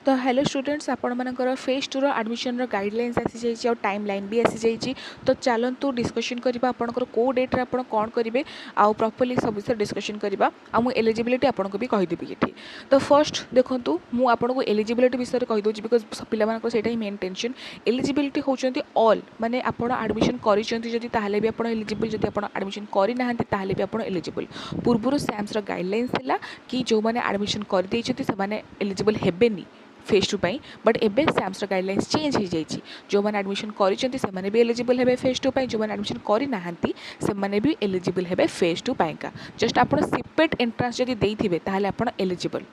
तो hello students आपण मानकर फेज टू एडमिशन गाइडलाइंस आसी जाइए और टाइम लाइन भी आसी जाइए। तो चलतु डिस्कशन करबा आपनकर को डेट रे आपण कोन करिवे आउ प्रॉपर्ली सब विषय डिस्कशन करबा आ मु एलिजिबिलिटी आपण को भी कहि देबी एठी। तो फर्स्ट देखंतु मु आपण को एलिजिबिलिटी विषय कहि दोछि बिकॉज़ पिला मानकर सेटा ही मेन टेंशन। एलिजिबिलिटी होचंती ऑल माने आपण एडमिशन करिसंती जदि ताहाले भी आपण एलिजिबल जदि आपण एडमिशन करि नाहंती ताहाले भी आपण एलिजिबल। पूर्वरु सैम्स रो गाइडलाइंस थिला कि जो माने एडमिशन कर देइछंती से माने एलिजिबल हेबेनी फेज टू पाई बट एबे सैम्स गाइडलाइंस चेंज हो जाइए। जो मैंने एडमिशन कर भी एलिजिबल हेबे फेज टू पाई जो मैंने एडमिशन करि नाहंती से माने भी एलिजिबल हेबे फेज टू पाई का। जस्ट आपण सीपेट एंट्रांस जदि देइथिबे ताहाले आपण एलिजिबल।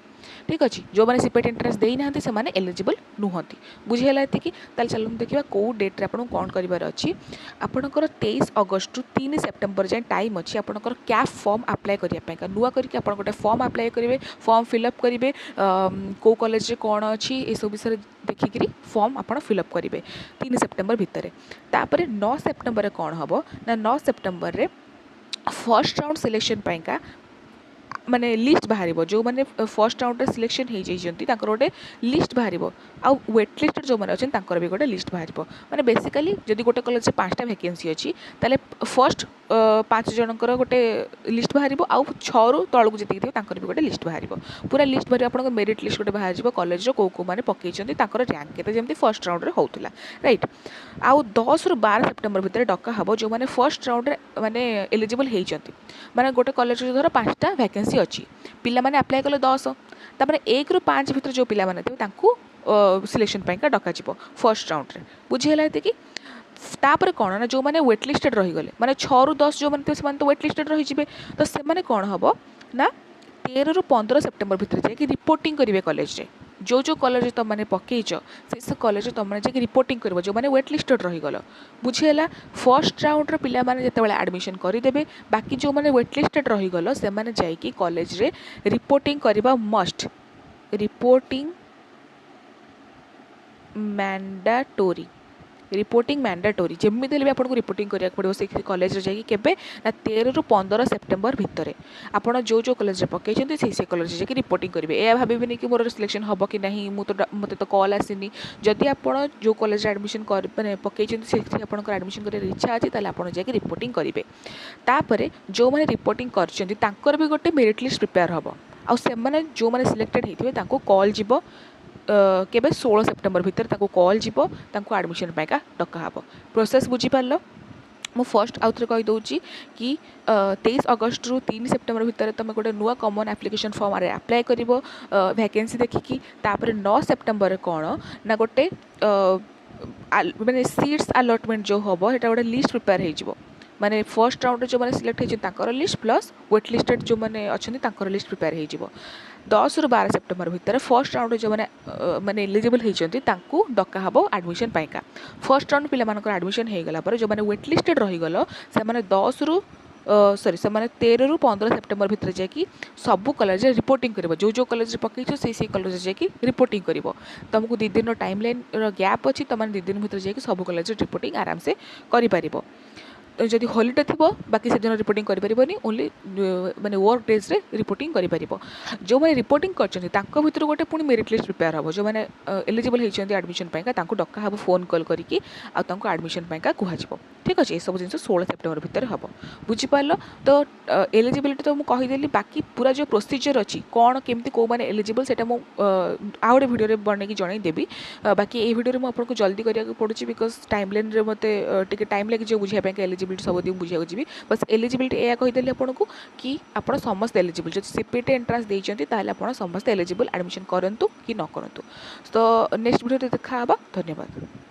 ठीक अच्छे जो मैंने सीपेट एंट्रांस दे ना से माने एलिजिबल नुहंती। बुझीगला एतिकी। ताल चलो देखिबा को डेट रे आपण कोन करिवार अछि। आपणकर 23 अगस्त टू 3 सेप्टेम्बर जाए टाइम अच्छी आपणकर कैफ फॉर्म अप्लाई करिया पे का नुआ करके आपण गोटे फॉर्म अप्लाई करेंगे फॉर्म फिलअप करेंगे को कॉलेज रे कोन अछि ए सब विषय देखिकी फॉर्म आपण फिलअप करेंगे 3 सेप्टेम्बर भितर। तापर 9 सेप्टेम्बर कौन हम ना 9 सेप्टेम्बर रे फर्स्ट राउंड सिलेक्शन पाइका माने लिस्ट बाहर जो मैंने फर्स्ट राउंड रे सिलेक्शन हो जाइए गोटे लिस्ट बाहर आउ वेट लिस्ट जो मैंने अच्छे भी गोटे लिस्ट बाहर माने बेसिकली जदि गोटे कॉलेज 5टा वैकेंसी अच्छी ताले फर्स्ट 5 जनकर गोटे लिस्ट बाहर आउ 6 रु तलू जी भी गोटे लिस्ट बाहर पूरा लिस्ट बाहर आप मेरिट लिस्ट गोटे बाहर कॉलेज को मैंने पकई रैंक के जमी फर्स्ट राउंड में होता राइट। आउ 10 रु 12 सेप्टेम्बर भितर डका हम जो मैंने फर्स्ट राउंड माने एलिजिबल होती माने गोटे कॉलेज धर 5टा वैकेंसी अच्छी पिला माने अप्लाई कले 10 तापर 1 रु 5 भितर जो पिला माने थे तांकू सिलेक्शन पाइका डका फर्स्ट राउंड रे बुझीगला एतिकी। तापर कौन ना जो मैंने वेट लिस्टेड रहीगले माने 6 रु 10 जो मैंने से तो वेट लिस्टेड रही तो से माने कौन हम ना 13 रु 15 सेप्टेम्बर भितर जाकि रिपोर्टिंग करेंगे कॉलेज रे जो कॉलेज तुम मैंने पकईच से कॉलेज तुम मैंने जाकि रिपोर्टिंग कर जो मैंने वेट लिस्टेड रहीगल बुझीगला। फर्स्ट राउंड रे पिला माने जेतेबेले एडमिशन करदेबे बाकी जो मैंने वेट लिस्टेड रहीगल से माने जाकि कॉलेज रे रिपोर्टिंग करबा must reporting mandatory reporting mandatory जमी भी आपको रिपोर्टिंग करा पड़ो से कॉलेज जाकि 13 रु 15 सेप्टेम्बर भितर आपड़ जो कॉलेज पकई से कॉलेज जाकि रिपोर्टिंग करेंगे या भावेनि कि मोर सिलेक्शन हम कि नहीं मत तो कॉल आसनी जदि आप जो कॉलेज एडमिशन मैंने पकई आपंकर एडमिशन कर इच्छा अच्छी ताल आप जाकि रिपोर्टिंग करेंगे। तापर जो मैंने रिपोर्टिंग कर भी गोटे मेरिट लिस्ट प्रिपेयर हम आउ से जो मैंने सिलेक्टेड होते कॉल जीव केबे 16 सेप्टेम्बर भितर ताको कॉल जीवो ताको एडमिशन पाइका डका हम प्रोसेस बुझी पारलो। मु फर्स्ट आउ थे कहीदे कि 23 अगस्त रु 3 सेप्टेम्बर भितर तुम गोटे नुआ कॉमन एप्लिकेशन फॉर्म अप्लाई कर वैकेंसी देखिकी। तापर 9 सेप्टेम्बर कौन ना गोटे माने सीट्स अलॉटमेंट जो हम ये गोटे लिस्ट प्रिपेयर हो माने फर्स्ट राउंड जो मैंने सिलेक्ट होती लिस्ट प्लस वेट लिस्टेड जो मैंने अच्छा लिस्ट प्रिपेयर हो 10 रु 12 सेप्टेम्बर भितर फर्स्ट राउंड जो मैंने माने एलिजिबल होती डका हम एडमिशन पाइका। फर्स्ट राउंड पिला मानकर एडमिशन हो गला पर जो मैंने वेट लिस्टेड रहीगल से मैंने 10 रु सॉरी से मैंने 13 रु 15 सेप्टेम्बर भितर जाकि सबू कॉलेज रिपोर्टिंग कर जो कॉलेज पकईछ से कॉलेज जाकि रिपोर्टिंग कर तुमको 2 दिन टाइम लाइन गैप अच्छी तुम 2 दिन भितर जाकि सब कॉलेज रिपोर्टिंग आराम से कर जदि हॉलिडे थी बाकी से दिन रिपोर्टिंग करें ओनली माने वर्क डेज रे रिपोर्टिंग करें। जो मैंने रिपोर्टिंग कर भर गोटे पुणी मेरिट लिस्ट प्रिपेयर हम जो मैंने एलिजिबल होती एडमिशन पाइका डका हम फोन कॉल करके एडमिशन पाइका कहुव। ठीक अच्छे ये सब जिन 16 सेप्टेम्बर भितर हम बुझीपार। तो एलिजिबिलिटी तो मुझे कहीदेली बाकी पूरा जो प्रोसीजर अच्छी कौन केमती कौ मैंने एलिजिबल से आउ गोटे भिडियो बनई जनईदेवी बाकी ये भिडियो में आपको जल्दी करा पड़ुଛି बिकज टाइम लाइन रे मत टाइम लगे बुझापी एलिजिबिलिटी सब दिन बुझा जी बस एलिजिबिलिटी या कहीदेली आपको कि आप समस्त एलिजिबल जो सीपीटी एंट्रांस देते आप समस्त एलिजिबल एडमिशन करूँ कि न करूँ। तो नेक्स्ट भिडियो देखा धन्यवाद।